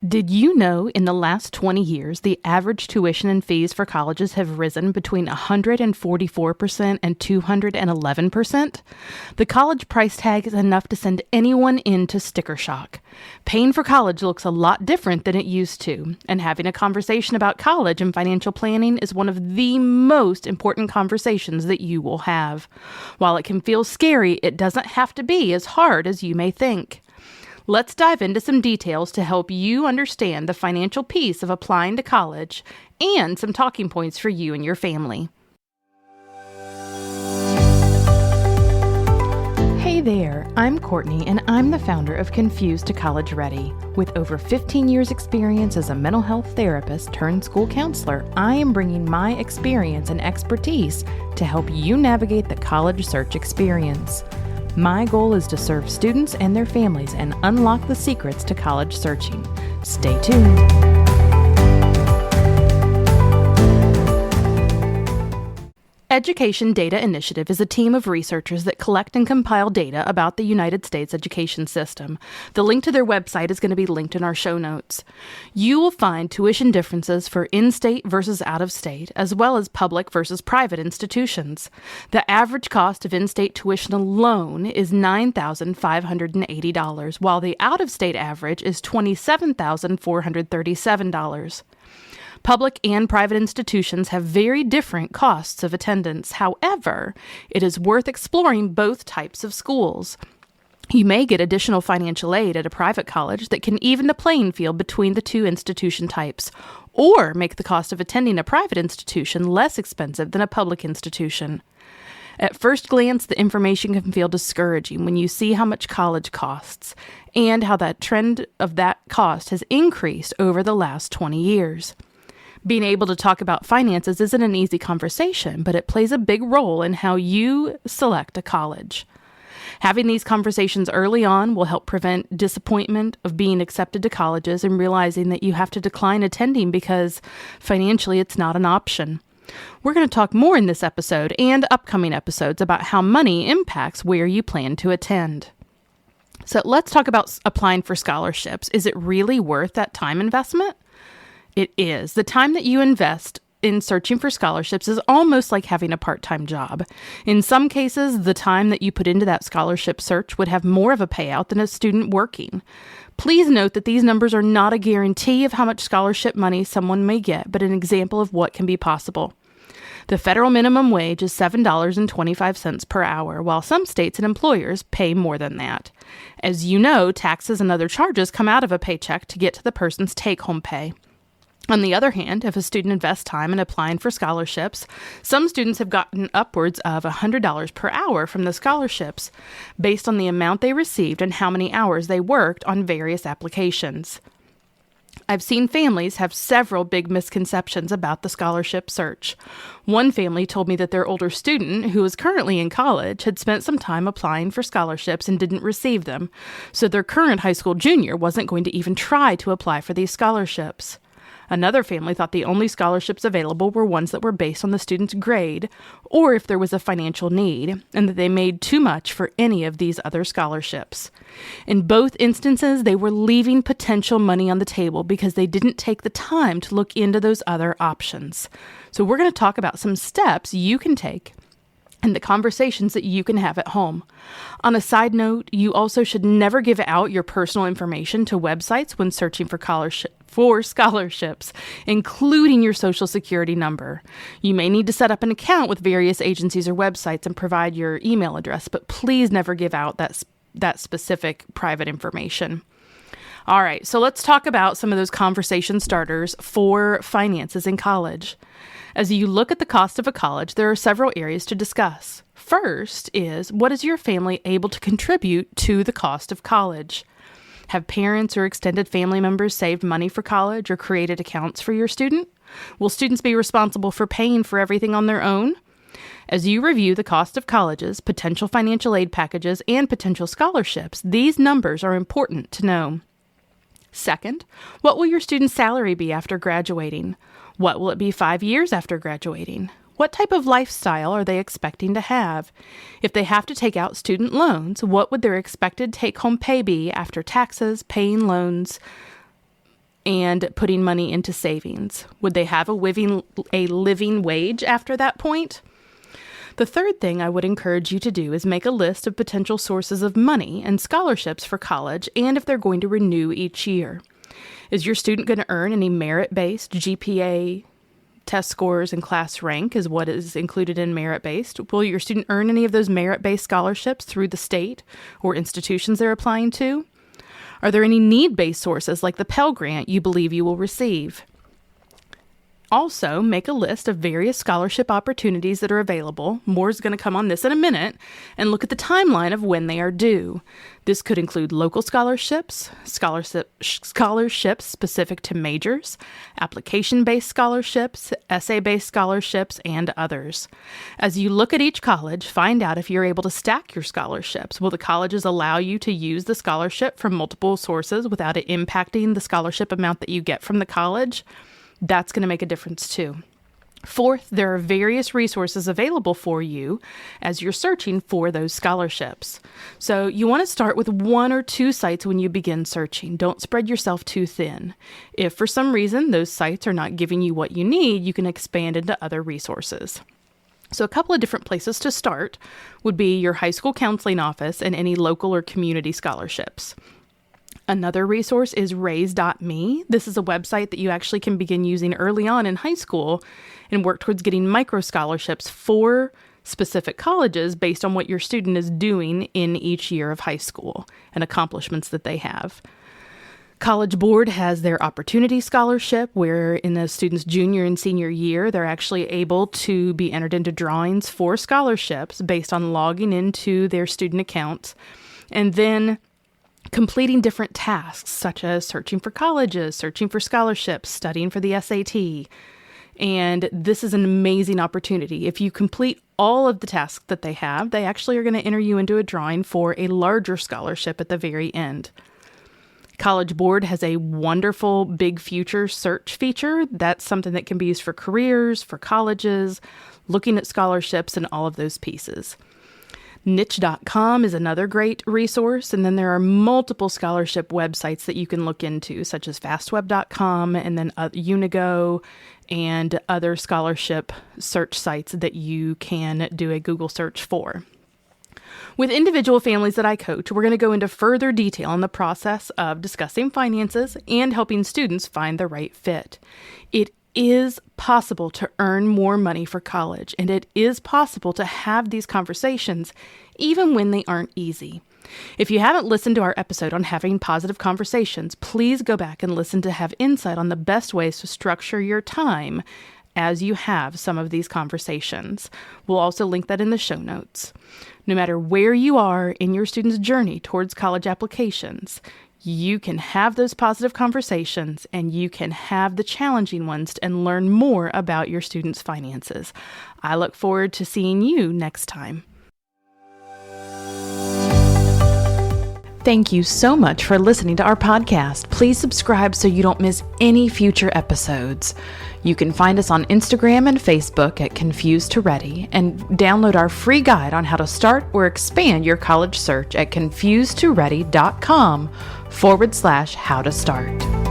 Did you know in the last 20 years, the average tuition and fees for colleges have risen between 144% and 211%? The college price tag is enough to send anyone into sticker shock. Paying for college looks a lot different than it used to, and having a conversation about college and financial planning is one of the most important conversations that you will have. While it can feel scary, it doesn't have to be as hard as you may think. Let's dive into some details to help you understand the financial piece of applying to college and some talking points for you and your family. Hey there, I'm Courtney and I'm the founder of Confused to College Ready. With over 15 years experience as a mental health therapist turned school counselor, I am bringing my experience and expertise to help you navigate the college search experience. My goal is to serve students and their families and unlock the secrets to college searching. Stay tuned. Education Data Initiative is a team of researchers that collect and compile data about the United States education system. The link to their website is going to be linked in our show notes. You will find tuition differences for in-state versus out-of-state, as well as public versus private institutions. The average cost of in-state tuition alone is $9,580, while the out-of-state average is $27,437. Public and private institutions have very different costs of attendance. However, it is worth exploring both types of schools. You may get additional financial aid at a private college that can even the playing field between the two institution types, or make the cost of attending a private institution less expensive than a public institution. At first glance, the information can feel discouraging when you see how much college costs and how that trend of that cost has increased over the last 20 years. Being able to talk about finances isn't an easy conversation, but it plays a big role in how you select a college. Having these conversations early on will help prevent disappointment of being accepted to colleges and realizing that you have to decline attending because financially it's not an option. We're going to talk more in this episode and upcoming episodes about how money impacts where you plan to attend. So let's talk about applying for scholarships. Is it really worth that time investment? It is. The time that you invest in searching for scholarships is almost like having a part-time job. In some cases, the time that you put into that scholarship search would have more of a payout than a student working. Please note that these numbers are not a guarantee of how much scholarship money someone may get, but an example of what can be possible. The federal minimum wage is $7.25 per hour, while some states and employers pay more than that. As you know, taxes and other charges come out of a paycheck to get to the person's take-home pay. On the other hand, if a student invests time in applying for scholarships, some students have gotten upwards of $100 per hour from the scholarships based on the amount they received and how many hours they worked on various applications. I've seen families have several big misconceptions about the scholarship search. One family told me that their older student, who is currently in college, had spent some time applying for scholarships and didn't receive them, so their current high school junior wasn't going to even try to apply for these scholarships. Another family thought the only scholarships available were ones that were based on the student's grade or if there was a financial need, and that they made too much for any of these other scholarships. In both instances, they were leaving potential money on the table because they didn't take the time to look into those other options. So we're going to talk about some steps you can take and the conversations that you can have at home. On a side note, you also should never give out your personal information to websites when searching for scholarships, including your social security number. You may need to set up an account with various agencies or websites and provide your email address, but please never give out that specific private information. All right, so let's talk about some of those conversation starters for finances in college. As you look at the cost of a college, there are several areas to discuss. First is, what is your family able to contribute to the cost of college? Have parents or extended family members saved money for college or created accounts for your student? Will students be responsible for paying for everything on their own? As you review the cost of colleges, potential financial aid packages, and potential scholarships, these numbers are important to know. Second, what will your student's salary be after graduating? What will it be 5 years after graduating? What type of lifestyle are they expecting to have? If they have to take out student loans, what would their expected take-home pay be after taxes, paying loans, and putting money into savings? Would they have a living wage after that point? The third thing I would encourage you to do is make a list of potential sources of money and scholarships for college and if they're going to renew each year. Is your student going to earn any merit-based GPA, test scores, and class rank is what is included in merit-based? Will your student earn any of those merit-based scholarships through the state or institutions they're applying to? Are there any need-based sources like the Pell Grant you believe you will receive? Also, make a list of various scholarship opportunities that are available. More is going to come on this in a minute, and look at the timeline of when they are due. This could include local scholarships specific to majors, application-based scholarships, essay-based scholarships, and others. As you look at each college, find out if you're able to stack your scholarships. Will the colleges allow you to use the scholarship from multiple sources without it impacting the scholarship amount that you get from the college? That's going to make a difference too. Fourth, there are various resources available for you as you're searching for those scholarships. So you want to start with one or two sites when you begin searching. Don't spread yourself too thin. If for some reason those sites are not giving you what you need, you can expand into other resources. So a couple of different places to start would be your high school counseling office and any local or community scholarships. Another resource is raise.me. This is a website that you actually can begin using early on in high school and work towards getting micro scholarships for specific colleges based on what your student is doing in each year of high school and accomplishments that they have. College Board has their Opportunity Scholarship, where in the student's junior and senior year, they're actually able to be entered into drawings for scholarships based on logging into their student accounts. And then completing different tasks, such as searching for colleges, searching for scholarships, studying for the SAT. And this is an amazing opportunity. If you complete all of the tasks that they have, they actually are going to enter you into a drawing for a larger scholarship at the very end. College Board has a wonderful Big Future search feature. That's something that can be used for careers, for colleges, looking at scholarships, and all of those pieces. Niche.com is another great resource, and then there are multiple scholarship websites that you can look into, such as fastweb.com and then Unigo and other scholarship search sites that you can do a Google search for. With individual families that I coach, we're going to go into further detail on the process of discussing finances and helping students find the right fit. It is possible to earn more money for college, and it is possible to have these conversations even when they aren't easy. If you haven't listened to our episode on having positive conversations, please go back and listen to have insight on the best ways to structure your time as you have some of these conversations. We'll also link that in the show notes. No matter where you are in your student's journey towards college applications, you can have those positive conversations and you can have the challenging ones and learn more about your students' finances. I look forward to seeing you next time. Thank you so much for listening to our podcast. Please subscribe so you don't miss any future episodes. You can find us on Instagram and Facebook at Confused to Ready, and download our free guide on how to start or expand your college search at confusedtoready.com/how to start.